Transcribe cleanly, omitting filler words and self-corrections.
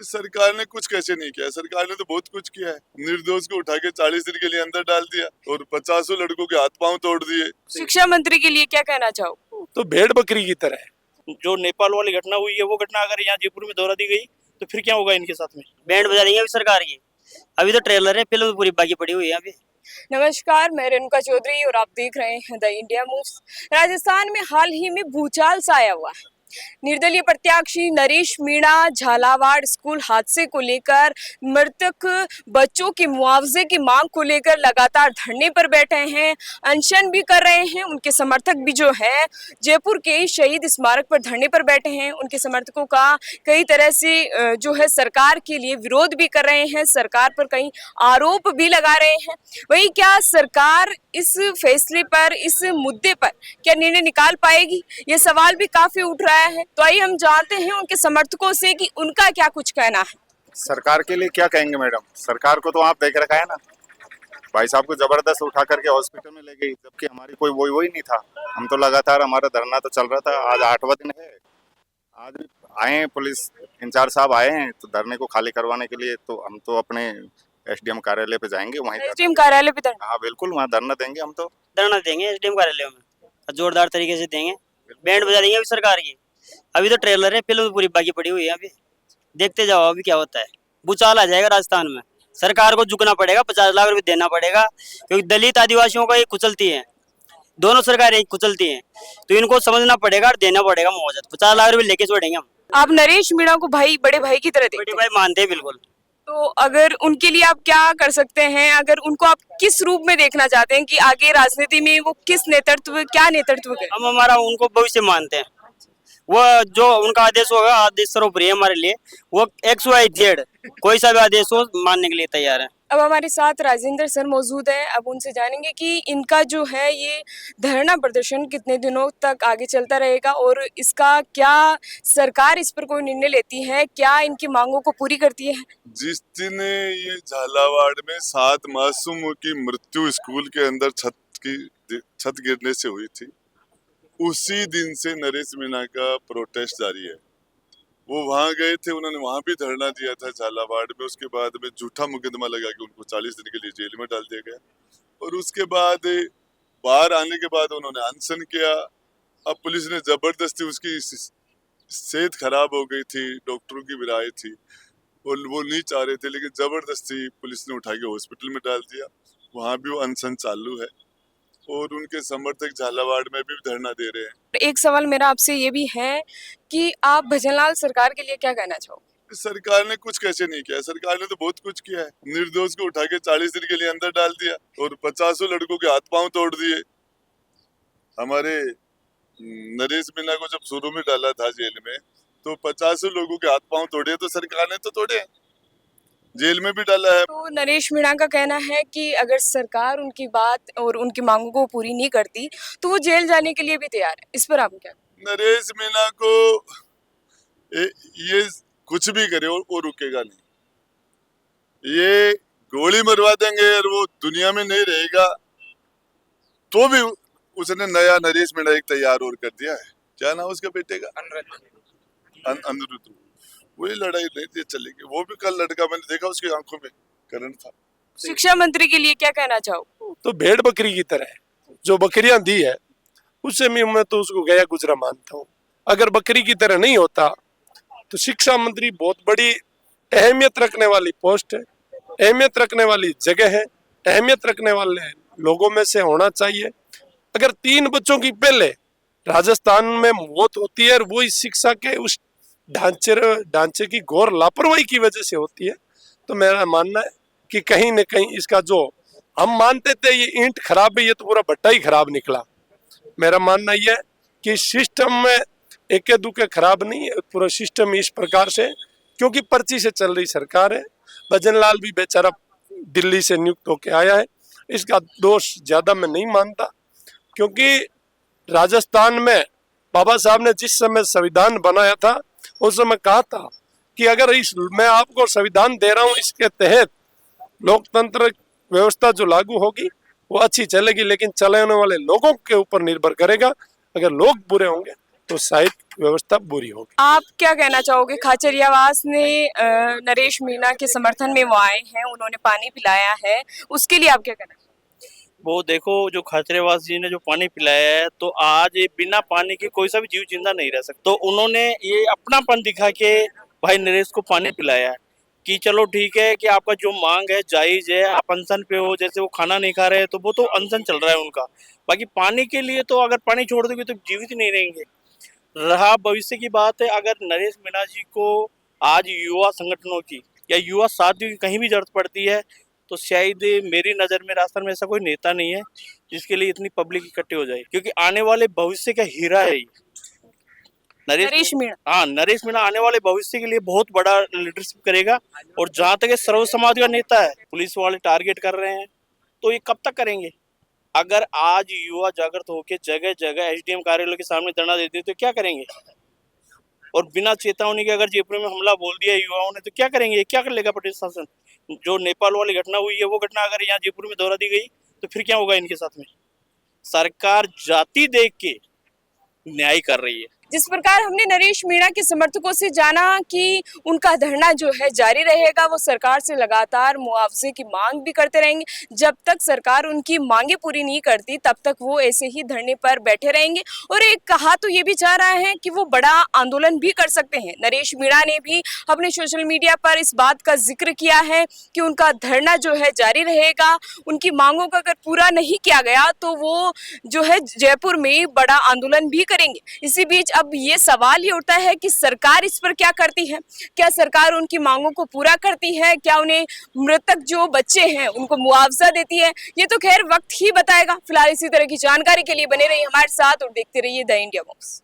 सरकार ने कुछ कैसे नहीं किया। सरकार ने तो बहुत कुछ किया है। निर्दोष को उठा के 40 दिन के लिए अंदर डाल दिया और 50 लड़कों के हाथ पांव तोड़ दिए। शिक्षा मंत्री के लिए क्या कहना चाहो? तो भेड़ बकरी की तरह है। जो नेपाल वाली घटना हुई है वो घटना अगर यहाँ जयपुर में दोहरा दी गई तो फिर क्या होगा इनके साथ में? बैंड बजा देंगे अभी सरकार की। अभी तो ट्रेलर है, फिल्म पूरी बाकी पड़ी हुई है अभी। नमस्कार, मैं रेणुका चौधरी और आप देख रहे हैं द इंडिया मूव्स। राजस्थान में हाल ही में भूचाल सा आया हुआ है। निर्दलीय प्रत्याशी नरेश मीणा झालावाड़ स्कूल हादसे को लेकर मृतक बच्चों के मुआवजे की मांग को लेकर लगातार धरने पर बैठे हैं, अनशन भी कर रहे हैं। उनके समर्थक भी जो है जयपुर के शहीद स्मारक पर धरने पर बैठे हैं। उनके समर्थकों का कई तरह से जो है सरकार के लिए विरोध भी कर रहे हैं, सरकार पर कई आरोप भी लगा रहे हैं। वही क्या सरकार इस फैसले पर, इस मुद्दे पर क्या निर्णय निकाल पाएगी, ये सवाल भी काफी उठ रहा है। तो आइए हम जानते हैं उनके समर्थकों से कि उनका क्या कुछ कहना है। सरकार के लिए क्या कहेंगे मैडम, सरकार को तो आप देख रखा है ना, भाई साहब को जबरदस्त उठा करके हॉस्पिटल में ले गई, जबकि हमारी कोई वही नहीं था। हम तो लगातार हमारा धरना तो चल रहा था। आज 8वां दिन है। आज आए हैं पुलिस इंचार्ज साहब आए हैं तो धरने को खाली करवाने के लिए, तो हम तो अपने एसडीएम कार्यालय पे जाएंगे। वहीं एसडीएम कार्यालय पे धरना? हाँ बिल्कुल, वहाँ धरना देंगे। हम तो धरना देंगे एसडीएम कार्यालय में, जोरदार तरीके से देंगे। बैंड बजा देंगे अभी सरकार की। अभी तो ट्रेलर है, फिल्म पूरी बाकी पड़ी हुई है अभी। देखते जाओ अभी क्या होता है। भूचाल आ जाएगा राजस्थान में, सरकार को झुकना पड़ेगा, 50 लाख रुपए देना पड़ेगा, क्योंकि दलित आदिवासियों का ये कुचलती है, दोनों सरकारें कुचलती हैं। तो इनको समझना पड़ेगा और देना पड़ेगा मुआवजा। 50 लाख रुपए लेके छोड़ेंगे हम। आप नरेश मीणा को बड़े भाई की तरह देखते बड़े भाई मानते हैं बिल्कुल। तो अगर उनके लिए आप क्या कर सकते हैं, अगर उनको आप किस रूप में देखना चाहते हैं कि आगे राजनीति में वो क्या नेतृत्व करें? हम हमारा उनको भविष्य मानते हैं। वो जो उनका आदेश होगा, आदेश सर्वोपरि है हमारे लिए। वो XYZ कोई सा भी आदेश हो मानने के लिए तैयार है। अब हमारे साथ राजेंद्र सर मौजूद है। अब उनसे जानेंगे कि इनका जो है ये धरना प्रदर्शन कितने दिनों तक आगे चलता रहेगा और इसका क्या सरकार इस पर कोई निर्णय लेती है, क्या इनकी मांगों को पूरी करती है। जिस दिन ये झालावाड़ में 7 मासूमों की मृत्यु स्कूल के अंदर छत गिरने से हुई थी, उसी दिन से नरेश मीणा का प्रोटेस्ट जारी है। वो वहां गए थे, उन्होंने वहां भी धरना दिया था झालावाड़ में। उसके बाद में झूठा मुकदमा लगा के उनको 40 दिन के लिए जेल में डाल दिया गया और उसके बाद बाहर आने के बाद उन्होंने अनशन किया। अब पुलिस ने जबरदस्ती, उसकी सेहत खराब हो गई थी, डॉक्टरों की भी राय थी और वो नहीं चाह रहे थे, लेकिन जबरदस्ती पुलिस ने उठा के हॉस्पिटल में डाल दिया। वहां भी वो अनशन चालू है और उनके समर्थक झालावाड़ में भी धरना दे रहे हैं। एक सवाल मेरा आपसे ये भी है कि आप भजनलाल सरकार के लिए क्या कहना चाहोगे? सरकार ने कुछ कैसे नहीं किया। सरकार ने तो बहुत कुछ किया है। निर्दोष को उठा के 40 दिन के लिए अंदर डाल दिया और 50 लड़कों के हाथ पांव तोड़ दिए। हमारे नरेश मीणा को जब शुरू में डाला था जेल में तो 50 लोगों के हाथ पांव तोड़े, तो सरकार ने तो तोड़े, जेल में भी डाला है। तो नरेश मीणा का कहना है कि अगर सरकार उनकी बात और उनकी मांगों को पूरी नहीं करती तो वो जेल जाने के लिए भी तैयार है। इस पर आप क्या? नरेश मीणा को ये कुछ भी करे वो रुकेगा नहीं। ये गोली मरवा देंगे और वो दुनिया में नहीं रहेगा, तो भी उसने नया नरेश मीणा एक तैयार और कर दिया है। क्या नाम उसके बेटे का? अनिरुद्ध। वही लड़ाई नहीं चलेगी। वो भी कल लड़का मैंने देखा, उसकी आंखों में करंट था। शिक्षा मंत्री के लिए क्या कहना चाहो? तो भेड़ बकरी की तरह है। जो बकरियां दी है उससे मैं तो उसको गया गुजरा मानता हूँ। अगर बकरी की तरह नहीं होता तो शिक्षा मंत्री बहुत बड़ी अहमियत रखने वाली पोस्ट है, अहमियत रखने वाली जगह है, अहमियत रखने वाले लोगों में से होना चाहिए। अगर 3 बच्चों की पहले राजस्थान में मौत होती है और वो इस शिक्षा के उस ढांचे की घोर लापरवाही की वजह से होती है, तो मेरा मानना है कि कहीं न कहीं इसका, जो हम मानते थे ये ईंट खराब है, ये तो पूरा भट्टा ही खराब निकला। मेरा मानना यह है कि सिस्टम में एके दुके खराब नहीं है, पूरा सिस्टम इस प्रकार से, क्योंकि पर्ची से चल रही सरकार है। भजनलाल भी बेचारा दिल्ली से नियुक्त होकर आया है, इसका दोष ज्यादा मैं नहीं मानता, क्योंकि राजस्थान में बाबा साहब ने जिस समय संविधान बनाया था उस समय कहा था कि अगर मैं आपको संविधान दे रहा हूं, इसके तहत लोकतंत्र व्यवस्था जो लागू होगी वो अच्छी चलेगी, लेकिन चलाने वाले लोगों के ऊपर निर्भर करेगा। अगर लोग बुरे होंगे तो शायद व्यवस्था बुरी होगी। आप क्या कहना चाहोगे? खाचरियावास ने नरेश मीणा के समर्थन में वो आए हैं, उन्होंने पानी पिलाया है, उसके लिए आप क्या कहना चाहोगे? वो देखो, जो खाचरेवास जी ने जो पानी पिलाया है, तो आज ये बिना पानी के कोई सा भी जीव जिंदा नहीं रह सकता। तो उन्होंने ये अपनापन दिखा के भाई नरेश को पानी पिलाया है कि चलो ठीक है कि आपका जो मांग है जायज है, आप अनशन पे हो, जैसे वो खाना नहीं खा रहे हैं तो वो तो अनशन चल रहा है उनका। बाकी पानी के लिए तो अगर पानी छोड़ दोगे तो जीवित ही नहीं रहेंगे। रहा भविष्य की बात है, अगर नरेश मीणा जी को आज युवा संगठनों की या युवा साथियों की कहीं भी जरूरत पड़ती है तो शायद मेरी नज़र में राजस्थान में ऐसा कोई नेता नहीं है जिसके लिए इतनी पब्लिक इकट्ठी हो जाए, क्योंकि आने वाले भविष्य का हीरा है ये नरेश मीणा। हाँ, नरेश मीणा आने वाले भविष्य के लिए बहुत बड़ा लीडरशिप करेगा। और जहाँ तक ये सर्व समाज का नेता है, पुलिस वाले टारगेट कर रहे हैं, तो ये कब तक करेंगे? अगर आज युवा जागृत होकर जगह जगह एसडीएम कार्यालय के सामने धरना देते तो क्या करेंगे? और बिना चेतावनी के अगर जयपुर में हमला बोल दिया युवाओं ने तो क्या करेंगे? क्या कर लेगा प्रशासन? जो नेपाल वाली घटना हुई है वो घटना अगर यहाँ जयपुर में दोहरा दी गई तो फिर क्या होगा इनके साथ में? सरकार जाति देख के न्याय कर रही है। जिस प्रकार हमने नरेश मीणा के समर्थकों से जाना कि उनका धरना जो है जारी रहेगा, वो सरकार से लगातार मुआवजे की मांग भी करते रहेंगे। जब तक सरकार उनकी मांगे पूरी नहीं करती तब तक वो ऐसे ही धरने पर बैठे रहेंगे। और एक कहा तो ये भी जा रहा है कि वो बड़ा आंदोलन भी कर सकते हैं। नरेश मीणा ने भी अपने सोशल मीडिया पर इस बात का जिक्र किया है कि उनका धरना जो है जारी रहेगा। उनकी मांगों को अगर पूरा नहीं किया गया तो वो जो है जयपुर में बड़ा आंदोलन भी करेंगे। इसी बीच अब ये सवाल ही उठता है कि सरकार इस पर क्या करती है? क्या सरकार उनकी मांगों को पूरा करती है? क्या उन्हें मृतक जो बच्चे हैं उनको मुआवजा देती है? ये तो खैर वक्त ही बताएगा। फिलहाल इसी तरह की जानकारी के लिए बने रहिए हमारे साथ और देखते रहिए द इंडिया मूव्स।